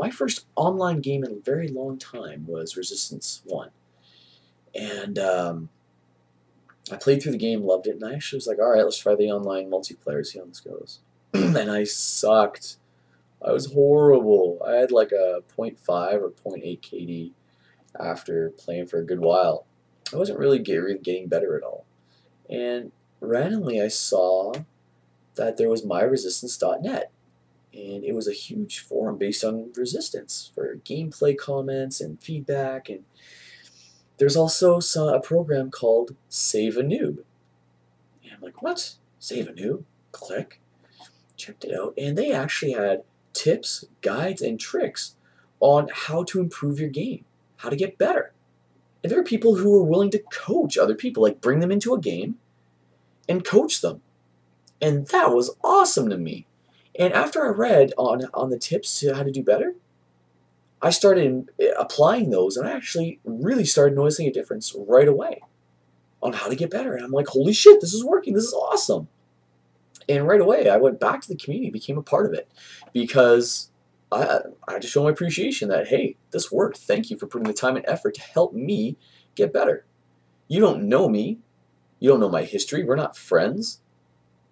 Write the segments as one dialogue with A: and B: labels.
A: my first online game in a very long time was Resistance 1. And I played through the game, loved it, and I actually was like, alright, let's try the online multiplayer, see how this goes. And I sucked. I was horrible. I had like a .5 or .8 KD after playing for a good while. I wasn't really getting better at all. And randomly I saw that there was myresistance.net. And it was a huge forum based on resistance for gameplay comments and feedback. And there's also a program called Save a Noob. And I'm like, what? Save a Noob? Click. Checked it out. And they actually had tips, guides, and tricks on how to improve your game, how to get better. And there are people who are willing to coach other people, like bring them into a game and coach them. And that was awesome to me. And after I read on the tips to how to do better, I started applying those, and I actually really started noticing a difference right away on how to get better. And I'm like, holy shit, this is working. This is awesome. And right away, I went back to the community, became a part of it, because I had to show my appreciation that, hey, this worked. Thank you for putting the time and effort to help me get better. You don't know me. You don't know my history. We're not friends.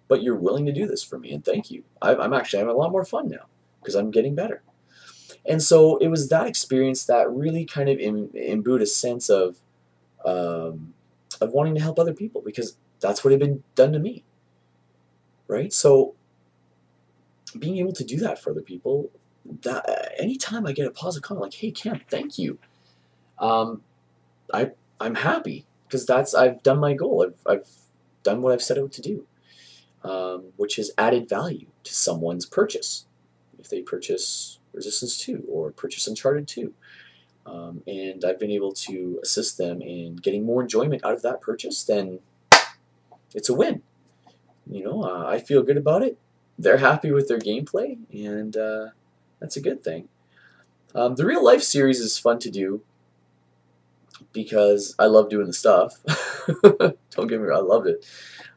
A: But you're willing to do this for me, and thank you. I'm actually having a lot more fun now because I'm getting better. And so it was that experience that really kind of imbued a sense of wanting to help other people, because that's what had been done to me, right? So being able to do that for other people, that anytime I get a positive comment like, "Hey, Cam, thank you," I'm happy because I've done my goal. I've done what I've set out to do. Which is added value to someone's purchase. If they purchase Resistance 2 or purchase Uncharted 2. And I've been able to assist them in getting more enjoyment out of that purchase, then it's a win. You know, I feel good about it. They're happy with their gameplay, and that's a good thing. The real life series is fun to do because I love doing the stuff. Don't get me wrong, I loved it.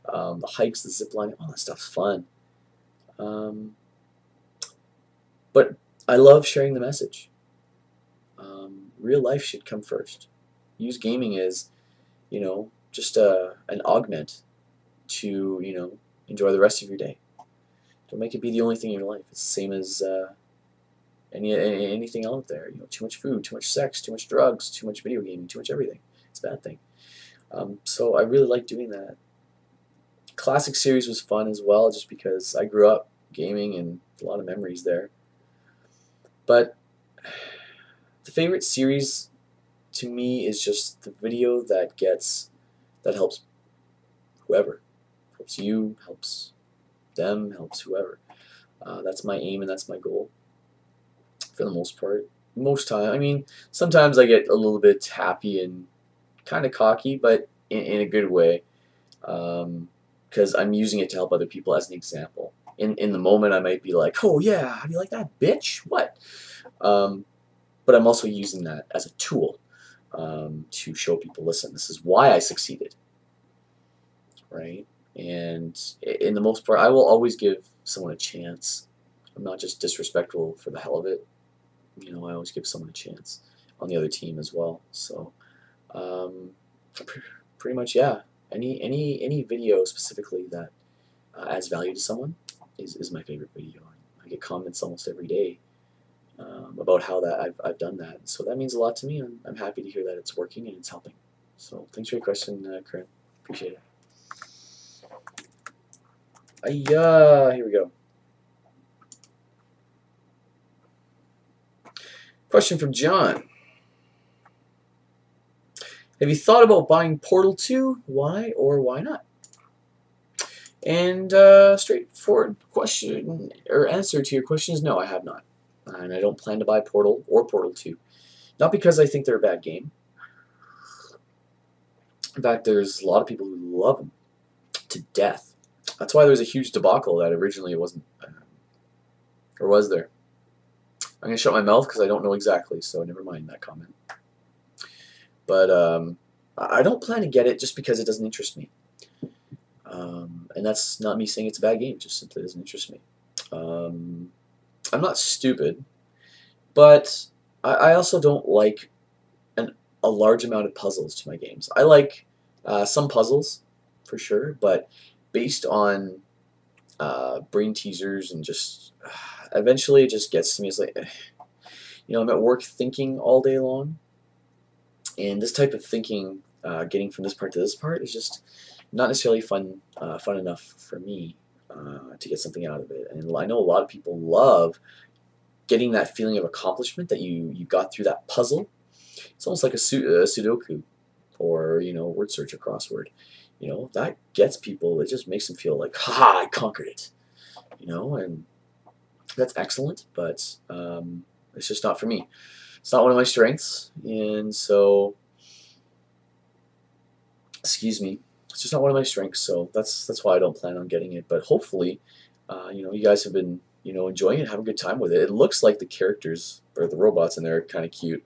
A: The hikes, the zip lining, all that stuff's fun. But I love sharing the message. Real life should come first. Use gaming as, you know, just an augment to, you know, enjoy the rest of your day. Don't make it be the only thing in your life. It's the same as anything out there. You know, too much food, too much sex, too much drugs, too much video gaming, too much everything. It's a bad thing. So I really like doing that. Classic series was fun as well, just because I grew up gaming and a lot of memories there. But the favorite series to me is just the video that helps whoever. Helps you, helps them, helps whoever. That's my aim and that's my goal for the most part. Most time, I mean, sometimes I get a little bit happy and kind of cocky, but in a good way. Because I'm using it to help other people as an example. In the moment, I might be like, oh yeah, how do you like that, bitch? What? But I'm also using that as a tool to show people, listen, this is why I succeeded, right? And in the most part, I will always give someone a chance. I'm not just disrespectful for the hell of it. You know, I always give someone a chance on the other team as well. So, pretty much, yeah. Any video specifically that adds value to someone is my favorite video. I get comments almost every day about how I've done that. So that means a lot to me, and I'm happy to hear that it's working and it's helping. So thanks for your question, Corinne. Appreciate it. Here we go. Question from John. Have you thought about buying Portal 2? Why or why not? And straightforward question or answer to your question is no, I have not. And I don't plan to buy Portal or Portal 2. Not because I think they're a bad game. In fact, there's a lot of people who love them to death. That's why there was a huge debacle that originally it wasn't. Or was there? I'm going to shut my mouth because I don't know exactly, so never mind that comment. But I don't plan to get it just because it doesn't interest me. And that's not me saying it's a bad game, it just simply doesn't interest me. I'm not stupid, But I also don't like a large amount of puzzles to my games. I like some puzzles, for sure, but based on brain teasers and just eventually it just gets to me. It's like, I'm at work thinking all day long, and this type of thinking, getting from this part to this part, is just not necessarily fun enough for me to get something out of it. And I know a lot of people love getting that feeling of accomplishment that you got through that puzzle. It's almost like a Sudoku or word search or crossword. That gets people. It just makes them feel like, ha, I conquered it. And that's excellent, but it's just not for me. It's not one of my strengths, and so, excuse me, it's just not one of my strengths. So that's why I don't plan on getting it. But hopefully, you guys have been enjoying it, having a good time with it. It looks like the characters or the robots in there are kind of cute.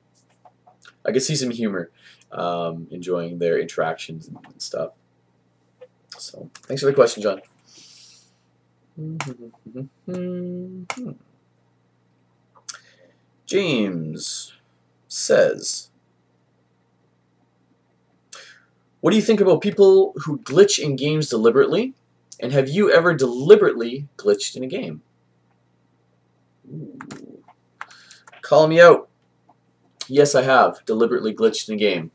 A: I can see some humor, enjoying their interactions and stuff. So thanks for the question, John. James says, what do you think about people who glitch in games deliberately? And have you ever deliberately glitched in a game? Ooh. Call me out. Yes, I have deliberately glitched in a game.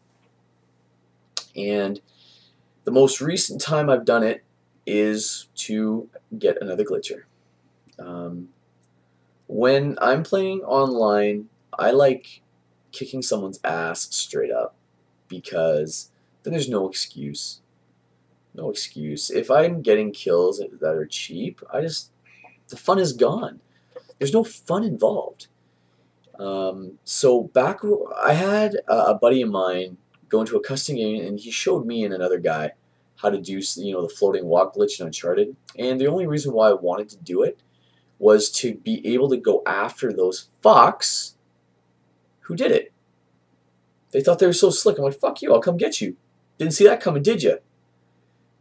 A: And the most recent time I've done it is to get another glitcher. When I'm playing online, I like kicking someone's ass straight up, because then there's no excuse. No excuse. If I'm getting kills that are cheap, the fun is gone. There's no fun involved. So I had a buddy of mine go into a custom game, and he showed me and another guy how to do the floating walk glitch in Uncharted. And the only reason why I wanted to do it was to be able to go after those fucks who did it. They thought they were so slick. I'm like, fuck you, I'll come get you. Didn't see that coming, did you?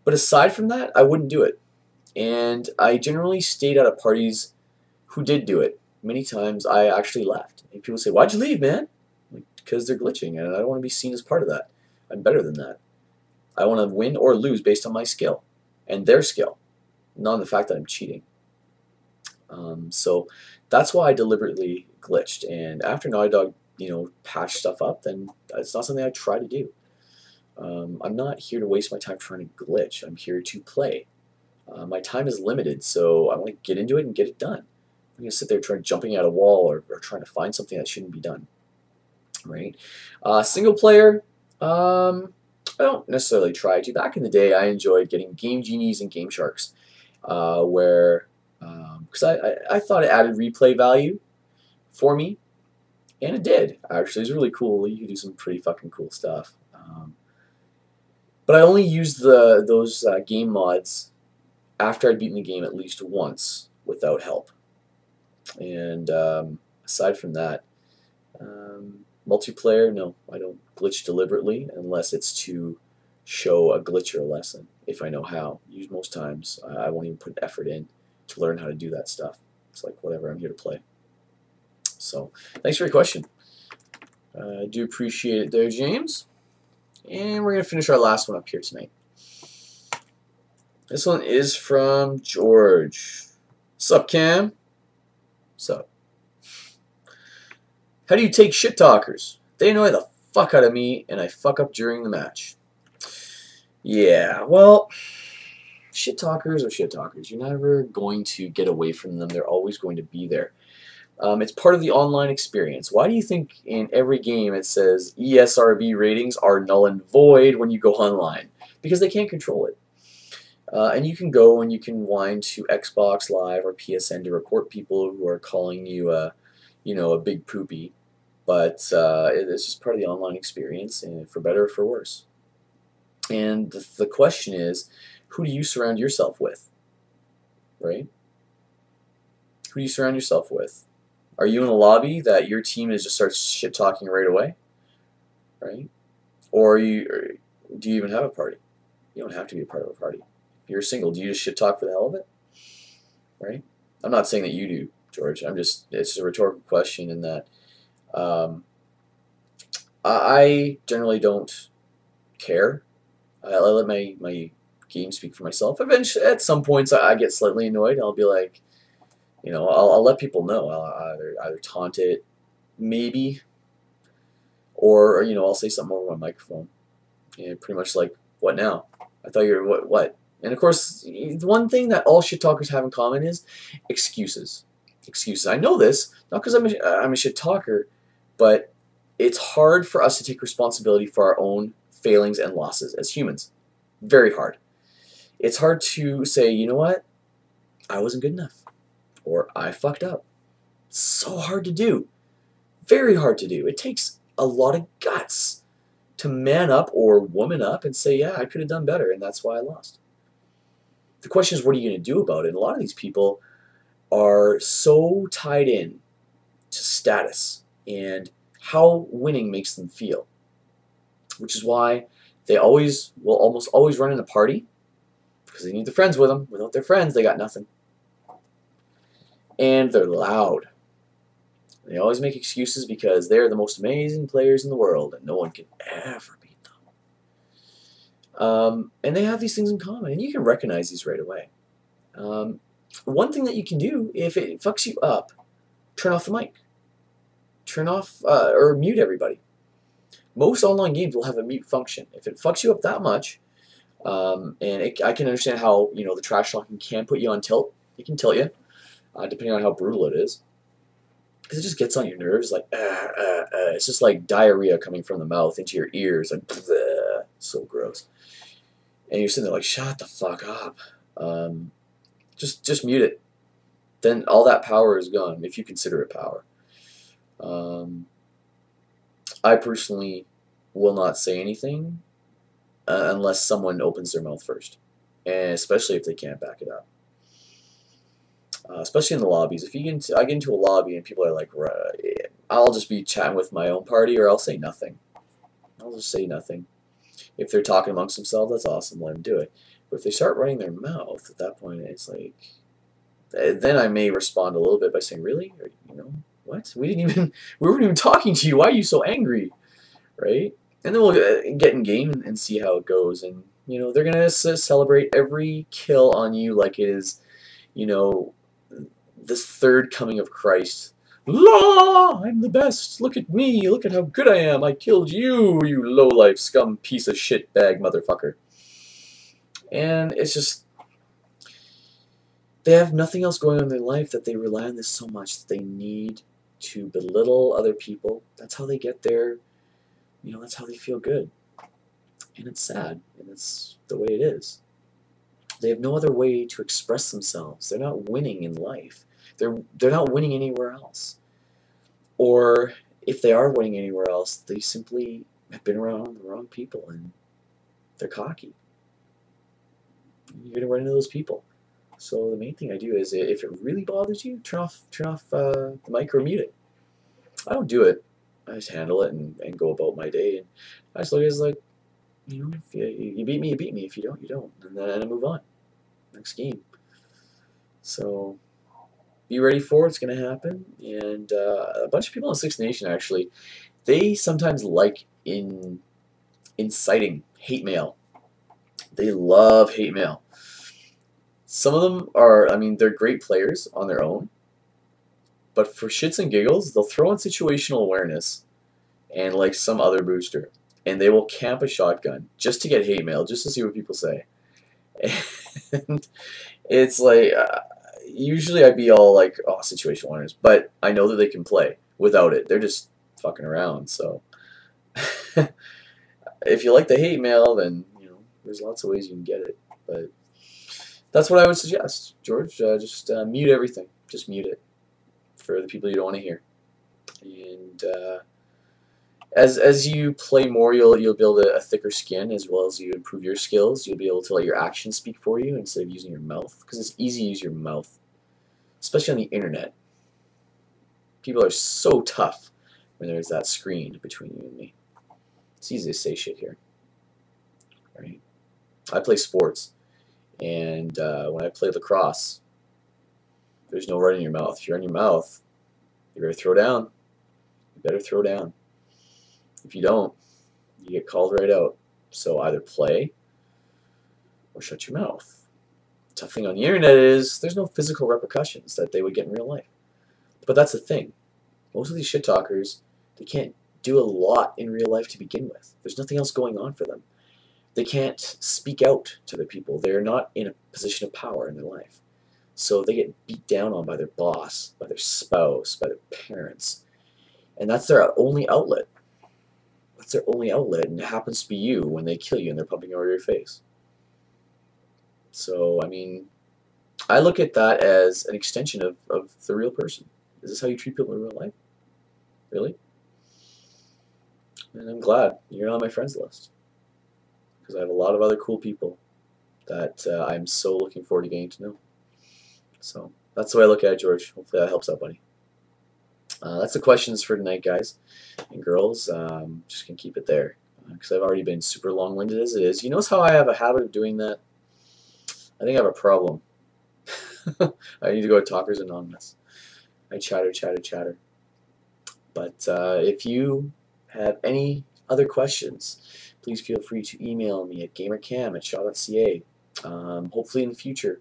A: But aside from that, I wouldn't do it. And I generally stayed out of parties who did do it. Many times I actually left. And people say, why'd you leave, man? Like, because they're glitching, and I don't want to be seen as part of that. I'm better than that. I want to win or lose based on my skill and their skill, not on the fact that I'm cheating. So that's why I deliberately glitched. And after Naughty Dog, patched stuff up, then it's not something I try to do. I'm not here to waste my time trying to glitch. I'm here to play. My time is limited, so I want to get into it and get it done. I'm going to sit there jumping at a wall or trying to find something that shouldn't be done. Right? Single player, I don't necessarily try to. Back in the day, I enjoyed getting Game Genies and Game Sharks, because I thought it added replay value for me, and it did. Actually, it's really cool. You could do some pretty fucking cool stuff. But I only used those game mods after I'd beaten the game at least once without help. And aside from that, multiplayer, no, I don't glitch deliberately unless it's to show a glitcher a lesson, if I know how. Most times, I won't even put effort in to learn how to do that stuff. It's like, whatever, I'm here to play. So, thanks for your question. I do appreciate it there, James. And we're going to finish our last one up here tonight. This one is from George. Sup, Cam? Sup? How do you take shit talkers? They annoy the fuck out of me, and I fuck up during the match. Yeah, well, shit talkers are shit talkers. You're never going to get away from them. They're always going to be there. It's part of the online experience. Why do you think in every game it says ESRB ratings are null and void when you go online? Because they can't control it. And you can go and you can whine to Xbox Live or PSN to report people who are calling you a big poopy. But it's just part of the online experience, and for better or for worse. And the question is, who do you surround yourself with? Right? Who do you surround yourself with? Are you in a lobby that your team just starts shit talking right away? Right? Or do you even have a party? You don't have to be a part of a party. If you're single, do you just shit talk for the hell of it? Right? I'm not saying that you do, George. It's a rhetorical question in that Um, I generally don't care. I let my game speak for myself. Eventually, at some points, I get slightly annoyed. I'll be like, I'll let people know. I'll either taunt it, maybe, or I'll say something over my microphone. And pretty much like, what now? I thought you were what? And of course, the one thing that all shit talkers have in common is excuses. Excuses. I know this not because I'm a shit talker, but it's hard for us to take responsibility for our own failings and losses as humans. Very hard. It's hard to say, you know what? I wasn't good enough, or I fucked up. So hard to do. Very hard to do. It takes a lot of guts to man up or woman up and say, yeah, I could have done better, and that's why I lost. The question is, what are you going to do about it? And a lot of these people are so tied in to status and how winning makes them feel, which is why they will almost always run in a party because they need their friends with them. Without their friends, they got nothing. And they're loud. They always make excuses because they're the most amazing players in the world and no one can ever beat them. And they have these things in common, and you can recognize these right away. One thing that you can do, if it fucks you up, turn off the mic. Turn off or mute everybody. Most online games will have a mute function. If it fucks you up that much, I can understand how the trash talking can put you on tilt. It can tilt you, depending on how brutal it is. Because it just gets on your nerves, like it's just like diarrhea coming from the mouth into your ears, like bleh, so gross. And you're sitting there like, shut the fuck up. Just mute it. Then all that power is gone, if you consider it power. I personally will not say anything unless someone opens their mouth first, and especially if they can't back it up. Especially in the lobbies. If I get into a lobby and people are like, I'll just be chatting with my own party, or I'll say nothing. I'll just say nothing. If they're talking amongst themselves, that's awesome. Let them do it. But if they start running their mouth, at that point, it's like, then I may respond a little bit by saying, "Really? Or, what? We weren't even talking to you. Why are you so angry?" Right? And then we'll get in game and see how it goes. And they're gonna celebrate every kill on you like it is, this third coming of Christ. La! I'm the best. Look at me. Look at how good I am. I killed you, you low-life scum piece of shit bag motherfucker. And it's just, they have nothing else going on in their life that they rely on this so much that they need to belittle other people. That's how they get there. That's how they feel good. And it's sad, and it's the way it is. They have no other way to express themselves. They're not winning in life. They're not winning anywhere else. Or if they are winning anywhere else, they simply have been around the wrong people and they're cocky. You're gonna run into those people. So the main thing I do is, if it really bothers you, turn off the mic or mute it. I don't do it. I just handle it and go about my day. And I just look at it as like, if you beat me, you beat me. If you don't, you don't. And then I move on. Next game. So be ready for it. It's going to happen. And a bunch of people in Six Nation, actually, they sometimes like inciting hate mail. They love hate mail. Some of them are, they're great players on their own. But for shits and giggles, they'll throw in situational awareness and like some other booster. And they will camp a shotgun just to get hate mail, just to see what people say. And it's like, usually I'd be all like, oh, situational awareness. But I know that they can play without it. They're just fucking around. So if you like the hate mail, then, there's lots of ways you can get it. But that's what I would suggest, George. Just mute everything. Just mute it for the people you don't want to hear. And as you play more, you'll build a thicker skin, as well as you improve your skills. You'll be able to let your actions speak for you instead of using your mouth, because it's easy to use your mouth, especially on the internet. People are so tough when there's that screen between you and me. It's easy to say shit here. Right? I play sports, and when I play lacrosse, there's no right in your mouth. If you're in your mouth, you better throw down. you better throw down. If you don't, you get called right out. So either play or shut your mouth. Tough thing on the internet is there's no physical repercussions that they would get in real life. But that's the thing. Most of these shit talkers, they can't do a lot in real life to begin with. There's nothing else going on for them. They can't speak out to the people. They're not in a position of power in their life. So they get beat down on by their boss, by their spouse, by their parents. And that's their only outlet. That's their only outlet, and it happens to be you when they kill you and they're pumping over your face. So, I mean, I look at that as an extension of the real person. Is this how you treat people in real life? Really? And I'm glad you're on my friends list, because I have a lot of other cool people that I'm so looking forward to getting to know. So that's the way I look at it, George. Hopefully that helps out, buddy. That's the questions for tonight, guys and girls. Just gonna keep it there because I've already been super long-winded as it is. You notice how I have a habit of doing that? I think I have a problem. I need to go to Talkers Anonymous. I chatter, chatter, chatter. But if you have any other questions, please feel free to email me at gamercam@shaw.ca. Hopefully in the future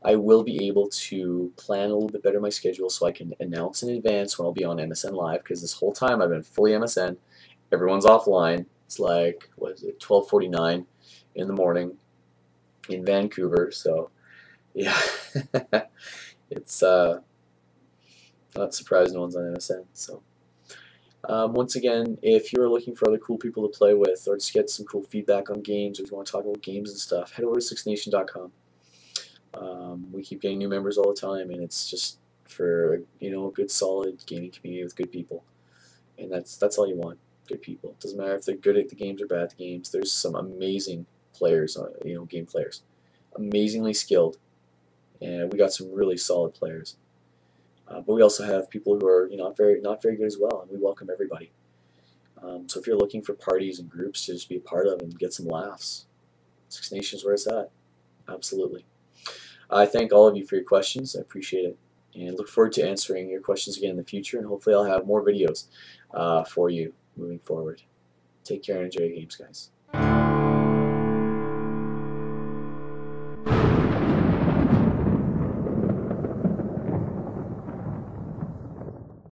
A: I will be able to plan a little bit better my schedule so I can announce in advance when I'll be on MSN Live, because this whole time I've been fully MSN. Everyone's offline. It's like, what is it, 12:49 in the morning in Vancouver, so yeah. It's not surprised no one's on MSN. So once again, if you're looking for other cool people to play with, or just get some cool feedback on games, or if you want to talk about games and stuff, head over to sixnation.com. We keep getting new members all the time, and it's just for, you know, a good solid gaming community with good people, and that's all you want. Good people. It doesn't matter if they're good at the games or bad at the games. There's some amazing players, you know, game players, amazingly skilled, and we got some really solid players. But we also have people who are, you know, not very good as well, and we welcome everybody. So if you're looking for parties and groups to just be a part of and get some laughs, Six Nations where it's at. Absolutely. I thank all of you for your questions. I appreciate it, and look forward to answering your questions again in the future, and hopefully I'll have more videos for you moving forward. Take care and enjoy your games, guys.